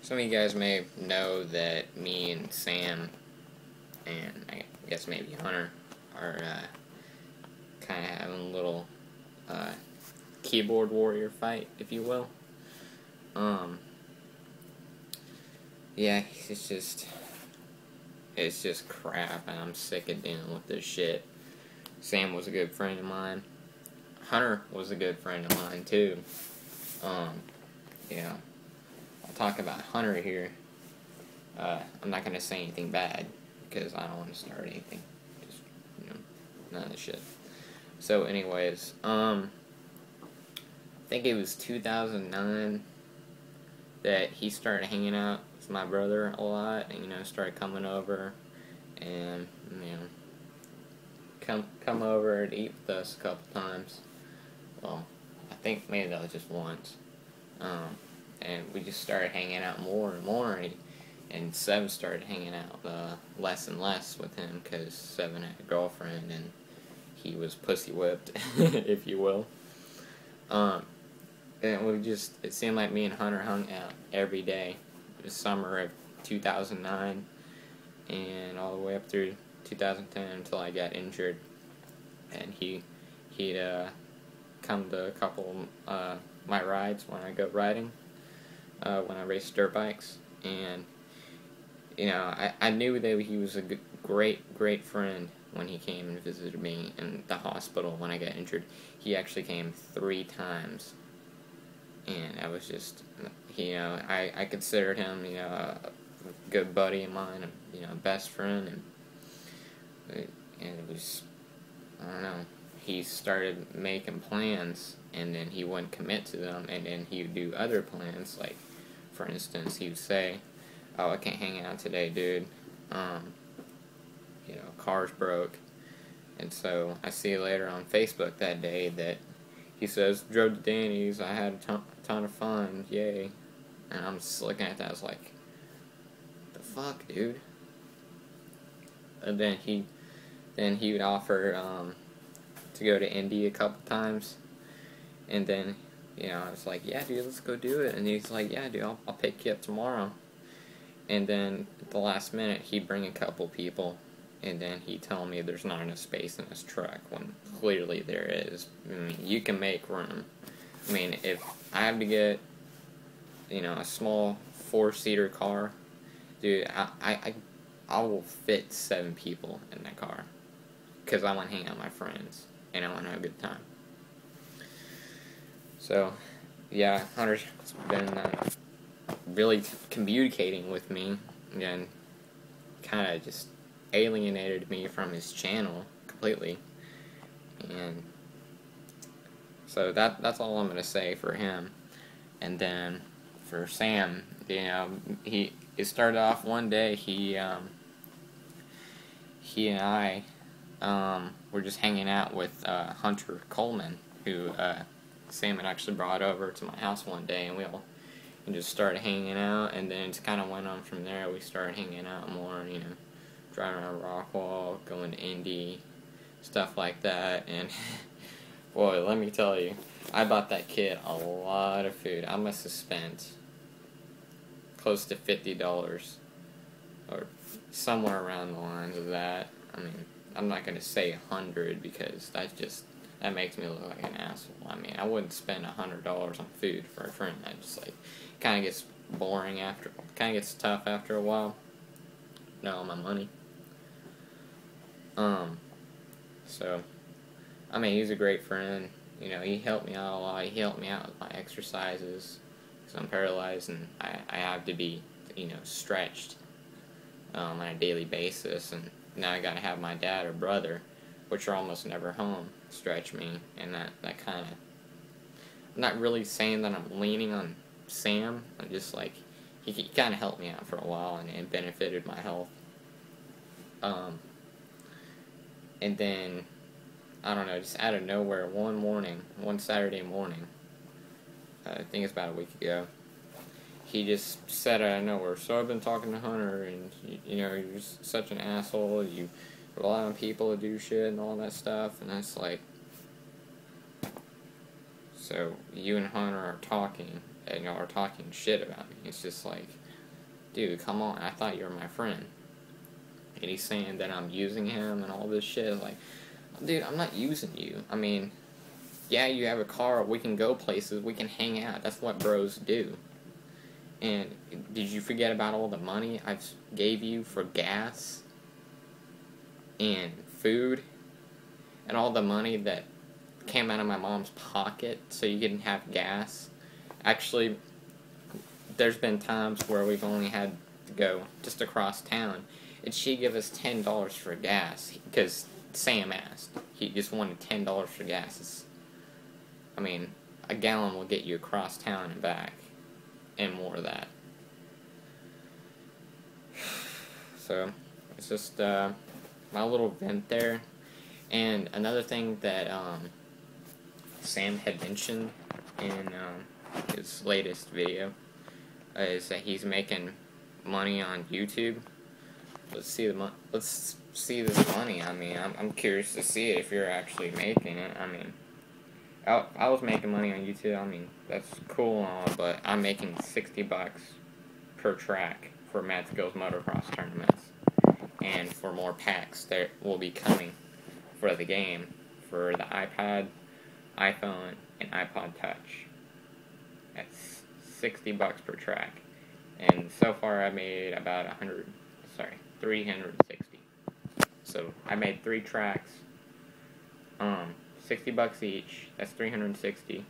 Some of you guys may know that me and Sam, and I guess maybe Hunter, are kind of having a little keyboard warrior fight, if you will. Yeah, it's just crap, and I'm sick of dealing with this shit. Sam was a good friend of mine. Hunter was a good friend of mine too. Yeah, I'll talk about Hunter here. I'm not gonna say anything bad because I don't want to start anything. Just none of the shit. So, anyways, I think it was 2009 that he started hanging out with my brother a lot, and started coming over, and come over to eat with us a couple times. Well, I think maybe that was just once. And we just started hanging out more and more, and Seven started hanging out less and less with him because Seven had a girlfriend and he was pussy whipped, if you will. And it seemed like me and Hunter hung out every day. It was summer of 2009 and all the way up through 2010 until I got injured. And he'd come to a couple of my rides when I go riding, when I race dirt bikes. And I knew that he was a great friend when he came and visited me in the hospital when I got injured. He actually came 3 times, and I was just, I considered him, a good buddy of mine, a best friend, and it was, I don't know, he started making plans, and then he wouldn't commit to them, and then he would do other plans, like, for instance, he would say, "Oh, I can't hang out today, dude. Car's broke." And so I see later on Facebook that day that he says, "Drove to Danny's, I had a ton of fun, yay." And I'm just looking at that, I was like, the fuck, dude? And then he would offer to go to Indy a couple times, and then I was like, "Yeah, dude, let's go do it." And he's like, "Yeah, dude, I'll pick you up tomorrow." And then at the last minute, he'd bring a couple people, and then he'd tell me there's not enough space in his truck, when clearly there is. I mean, you can make room. I mean, if I have to get, a small 4-seater car, dude, I will fit 7 people in that car, because I want to hang out with my friends, and I want to have a good time. So, yeah, Hunter's been really communicating with me, and kind of just alienated me from his channel completely. And so that's all I'm going to say for him. And then for Sam, it started off one day, he and I were just hanging out with Hunter Coleman, who Sam had actually brought over to my house one day, and we all just started hanging out, and then it kind of went on from there. We started hanging out more, driving around Rockwall, going to Indy, stuff like that. And boy, let me tell you, I bought that kid a lot of food. I must have spent close to $50, or somewhere around the lines of that. I mean, I'm not going to say 100 because that makes me look like an asshole. I mean, I wouldn't spend $100 on food for a friend. I just kind of gets boring kind of gets tough after a while. Not all my money. So, I mean, he's a great friend. He helped me out a lot. He helped me out with my exercises, because I'm paralyzed and I have to be, stretched on a daily basis. And now I gotta have my dad or brother, which are almost never home, stretch me. And that kind of, I'm not really saying that I'm leaning on Sam. I'm just he kind of helped me out for a while, and it benefited my health. And then, I don't know, just out of nowhere, one Saturday morning, I think it's about a week ago, he just said out of nowhere, "So I've been talking to Hunter, and you're such an asshole, you rely on people to do shit and all that stuff." And that's like, so you and Hunter are talking, and y'all are talking shit about me. It's just like, dude, come on, I thought you were my friend. And he's saying that I'm using him and all this shit. Like, dude, I'm not using you. I mean, yeah, you have a car, we can go places, we can hang out. That's what bros do. And did you forget about all the money I gave you for gas and food and all the money that came out of my mom's pocket so you didn't have gas? Actually, there's been times where we've only had to go just across town, and she gave us $10 for gas because Sam asked. He just wanted $10 for gas. I mean, a gallon will get you across town and back, and more of that. So, it's just my little vent there. And another thing that Sam had mentioned in his latest video is that he's making money on YouTube. Let's see this money. I mean, I'm curious to see it if you're actually making it. I mean, I was making money on YouTube. I mean, that's cool and all, but I'm making $60 per track for Mad Skills Motocross tournaments, and for more packs that will be coming for the game for the iPad, iPhone, and iPod Touch. That's $60 per track, and so far I made about 360. So I made 3 tracks, $60 each. That's 360,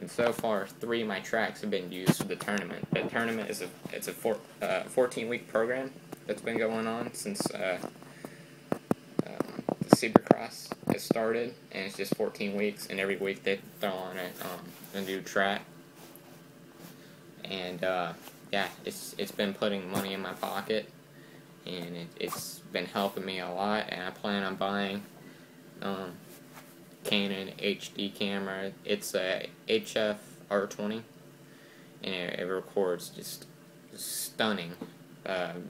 and so far 3 of my tracks have been used for the tournament. The tournament is a 14-week program that's been going on since the Supercross has started, and it's just 14 weeks, and every week they throw on a new track. And yeah, it's been putting money in my pocket, and it's been helping me a lot. And I plan on buying Canon HD camera. It's a HF R20, and it records just stunning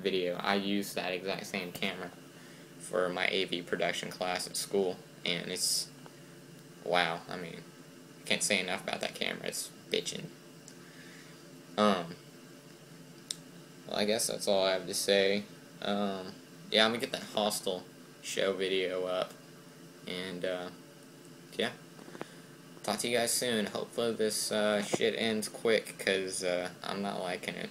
video. I use that exact same camera for my AV production class at school, and it's wow. I mean, I can't say enough about that camera. It's bitchin'. Well, I guess that's all I have to say. Yeah, I'm gonna get that Hostel show video up, and yeah, talk to you guys soon. Hopefully this shit ends quick, cause I'm not liking it.